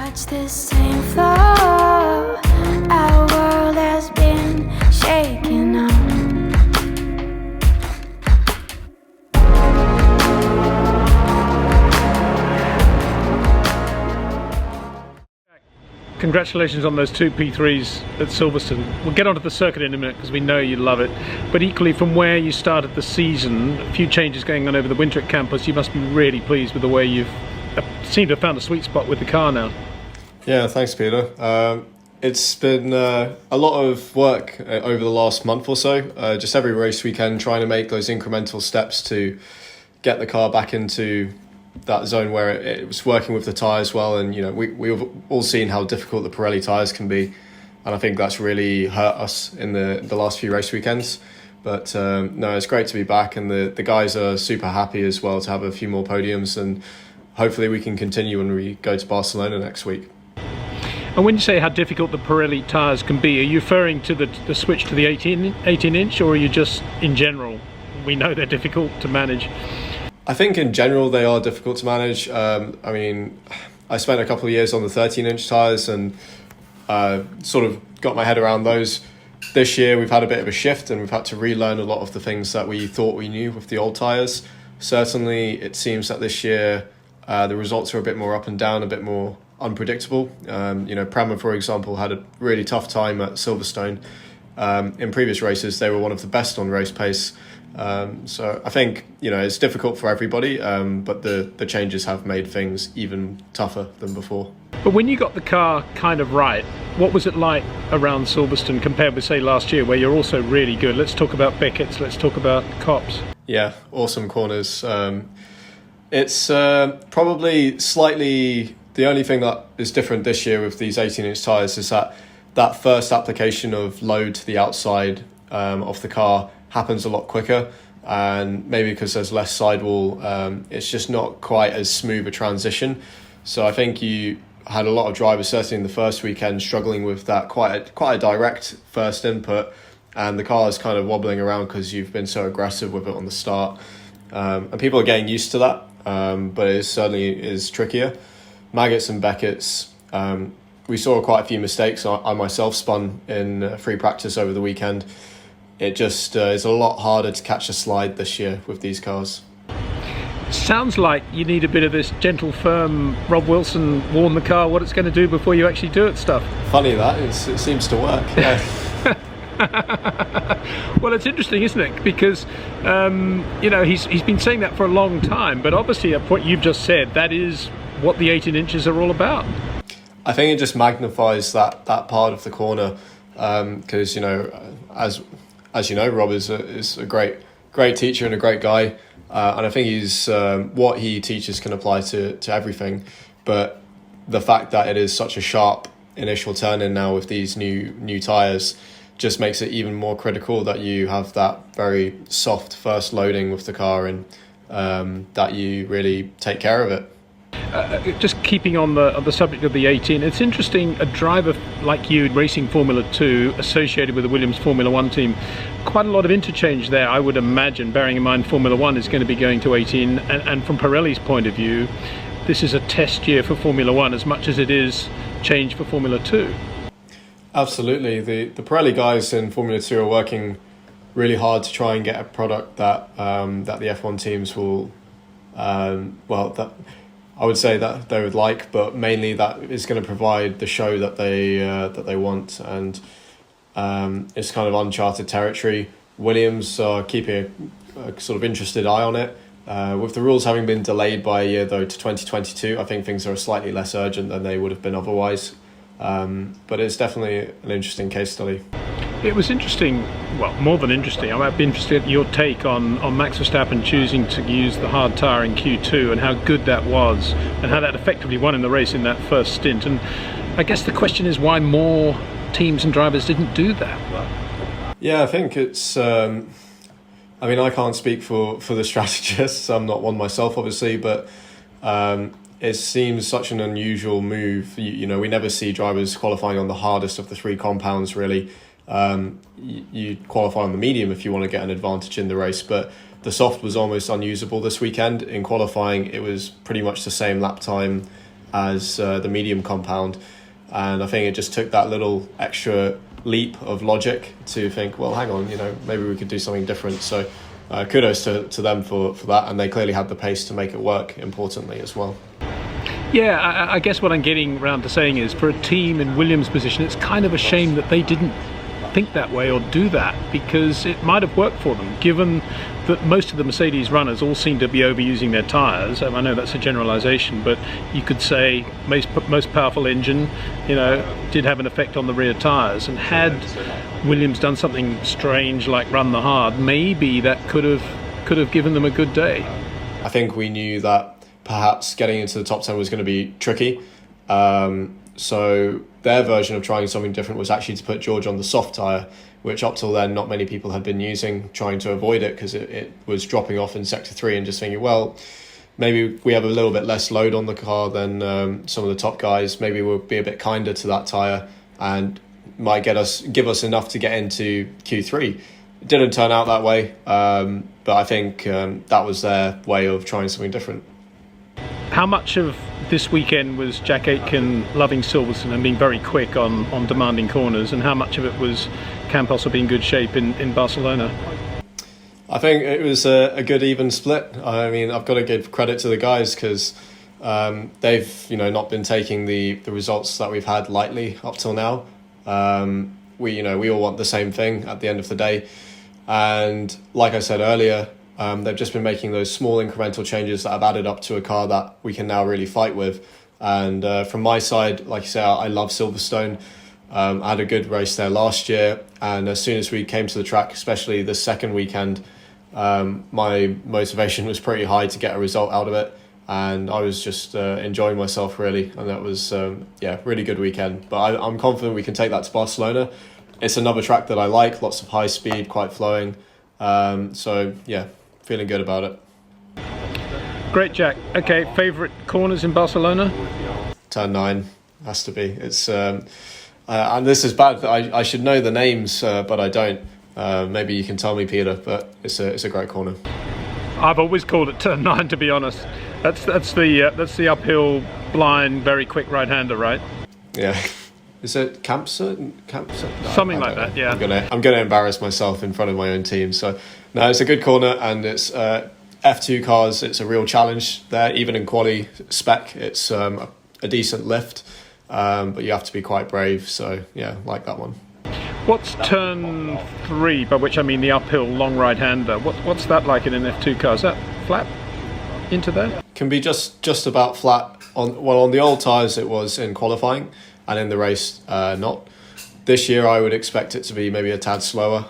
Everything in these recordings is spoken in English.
touch the same floor. Our world has been shaken up. Congratulations on those 2 P3s at Silverstone. We'll get onto the circuit in a minute because we know you love it. But equally, from where you started the season, a few changes going on over the winter at Campos, you must be really pleased with the way you've seemed to have found a sweet spot with the car now. Yeah, thanks, Peter. It's been a lot of work over the last month or so. Just every race weekend, trying to make those incremental steps to get the car back into that zone where it was working with the tyres well. And you know, we've all seen how difficult the Pirelli tyres can be, and I think that's really hurt us in the last few race weekends. But no, it's great to be back, and the guys are super happy as well to have a few more podiums, and hopefully we can continue when we go to Barcelona next week. And when you say how difficult the Pirelli tyres can be, are you referring to the switch to the 18-inch, or are you just in general, we know they're difficult to manage? I think in general they are difficult to manage. I mean, I spent a couple of years on the 13-inch tyres and sort of got my head around those. This year we've had a bit of a shift and we've had to relearn a lot of the things that we thought we knew with the old tyres. Certainly it seems that this year the results are a bit more up and down, a bit more unpredictable. You know, Prema, for example, had a really tough time at Silverstone. In previous races they were one of the best on race pace. So I think, you know, it's difficult for everybody, but the changes have made things even tougher than before. But when you got the car kind of right, what was it like around Silverstone compared with, say, last year, where you're also really good? Let's talk about Beckett's, let's talk about Copse. Yeah, awesome corners. It's probably slightly, the only thing that is different this year with these 18-inch tyres is that first application of load to the outside of the car happens a lot quicker, and maybe because there's less sidewall, it's just not quite as smooth a transition. So I think you had a lot of drivers, certainly in the first weekend, struggling with that quite a direct first input, and the car is kind of wobbling around because you've been so aggressive with it on the start, and people are getting used to that, but it certainly is trickier. Maggots and Beckett's, we saw quite a few mistakes. I myself spun in free practice over the weekend. It just is a lot harder to catch a slide this year with these cars. Sounds like you need a bit of this gentle, firm, Rob Wilson warn the car what it's going to do before you actually do it stuff. Funny that, it seems to work. Yeah. Well, it's interesting, isn't it? Because, you know, he's been saying that for a long time, but obviously at what you've just said, that is what the 18 inches are all about. I think it just magnifies that part of the corner, because, you know, as you know, Rob is a great teacher and a great guy, and I think he's what he teaches can apply to everything. But the fact that it is such a sharp initial turn in now with these new tyres just makes it even more critical that you have that very soft first loading with the car, and that you really take care of it. Just keeping on the subject of the 18, it's interesting, a driver like you racing Formula 2 associated with the Williams Formula 1 team, quite a lot of interchange there, I would imagine, bearing in mind Formula 1 is going to be going to 18, and from Pirelli's point of view, this is a test year for Formula 1 as much as it is change for Formula 2. Absolutely. The Pirelli guys in Formula 2 are working really hard to try and get a product that that the F1 teams will, that I would say that they would like, but mainly that is going to provide the show that they want, and it's kind of uncharted territory. Williams are keeping a sort of interested eye on it. With the rules having been delayed by a year though to 2022, I think things are slightly less urgent than they would have been otherwise. But it's definitely an interesting case study. It was interesting, well, more than interesting. I might be interested in your take on Max Verstappen choosing to use the hard tyre in Q2 and how good that was and how that effectively won in the race in that first stint. And I guess the question is why more teams and drivers didn't do that. Yeah, I think it's... I mean, I can't speak for the strategists. I'm not one myself, obviously, but it seems such an unusual move. You know, we never see drivers qualifying on the hardest of the three compounds, really. You qualify on the medium if you want to get an advantage in the race, but the soft was almost unusable this weekend. In qualifying, it was pretty much the same lap time as the medium compound. And I think it just took that little extra leap of logic to think, well, hang on, maybe we could do something different. So kudos to them for that. And they clearly had the pace to make it work, importantly, as well. Yeah, I guess what I'm getting around to saying is, for a team in Williams' position, it's kind of a shame that they didn't think that way or do that, because it might have worked for them, given that most of the Mercedes runners all seem to be overusing their tyres. I know that's a generalisation, but you could say most powerful engine, did have an effect on the rear tyres. And had Williams done something strange like run the hard, maybe that could have given them a good day. I think we knew that perhaps getting into the top 10 was going to be tricky. So their version of trying something different was actually to put George on the soft tyre, which up till then not many people had been using, trying to avoid it because it was dropping off in Sector 3, and just thinking, well, maybe we have a little bit less load on the car than some of the top guys. Maybe we'll be a bit kinder to that tyre and might give us enough to get into Q3. It didn't turn out that way, but I think that was their way of trying something different. How much of this weekend was Jack Aitken loving Silverstone and being very quick on demanding corners, and how much of it was Campos will be in good shape in Barcelona? I think it was a good even split. I mean, I've got to give credit to the guys because they've not been taking the results that we've had lightly up till now. We all want the same thing at the end of the day, and like I said earlier, they've just been making those small incremental changes that have added up to a car that we can now really fight with. And from my side, like you say, I love Silverstone. I had a good race there last year, and as soon as we came to the track, especially the second weekend, my motivation was pretty high to get a result out of it, and I was just enjoying myself really, and that was really good weekend. But I'm confident we can take that to Barcelona. It's another track that I like, lots of high speed, quite flowing, so yeah, feeling good about it. Great, Jack. Okay, favourite corners in Barcelona? Turn 9 has to be. It's and this is bad. I should know the names, but I don't. Maybe you can tell me, Peter. But it's a great corner. I've always called it turn 9, to be honest. That's the uphill, blind, very quick right-hander, right? Yeah. Is it Campos? No, something like that. Yeah. I'm gonna embarrass myself in front of my own team. So no, it's a good corner, and it's F2 cars. It's a real challenge there. Even in quali spec, it's a decent lift, but you have to be quite brave. So yeah, like that one. What's turn 3, by which I mean the uphill long right-hander? What's that like in an F2 car? Is that flat into there? Can be just about flat. On the old tyres it was in qualifying, and in the race not. This year I would expect it to be maybe a tad slower.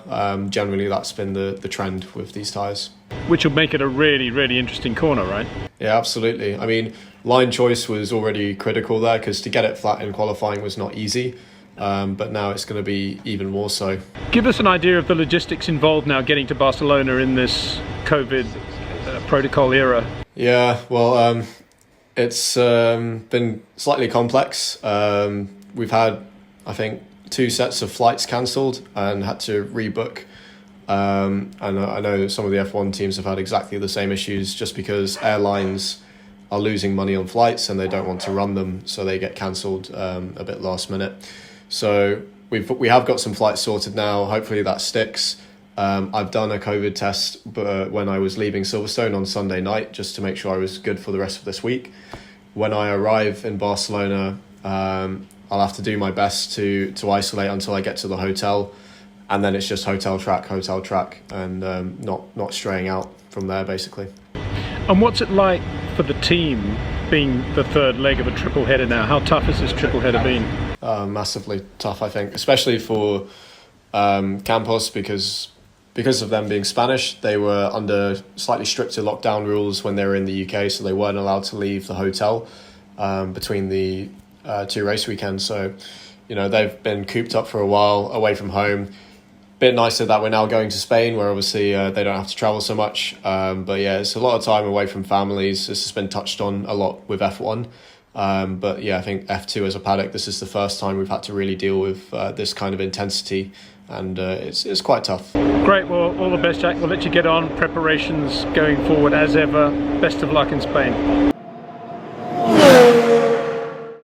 Generally that's been the trend with these tyres. Which will make it a really, really interesting corner, right? Yeah, absolutely. I mean, line choice was already critical there, because to get it flat in qualifying was not easy. But now it's going to be even more so. Give us an idea of the logistics involved now getting to Barcelona in this COVID protocol era. Yeah, well, it's been slightly complex. We've had, I think, 2 sets of flights cancelled and had to rebook. And I know some of the F1 teams have had exactly the same issues, just because airlines are losing money on flights and they don't want to run them, so they get cancelled a bit last minute. So we have got some flights sorted now. Hopefully that sticks. I've done a COVID test when I was leaving Silverstone on Sunday night, just to make sure I was good for the rest of this week. When I arrive in Barcelona, I'll have to do my best to isolate until I get to the hotel, and then it's just hotel track, and not straying out from there, basically. And what's it like for the team being the third leg of a triple header now? How tough has this triple header been? Massively tough, I think, especially for Campos, because of them being Spanish. They were under slightly stricter lockdown rules when they were in the UK, so they weren't allowed to leave the hotel between the 2 race weekends. So, they've been cooped up for a while, away from home. Bit nicer that we're now going to Spain, where obviously they don't have to travel so much. But yeah, it's a lot of time away from families. This has been touched on a lot with F1. But yeah, I think F2 as a paddock, this is the first time we've had to really deal with this kind of intensity, and it's quite tough. Great, well, all the best, Jack. We'll let you get on. Preparations going forward as ever. Best of luck in Spain.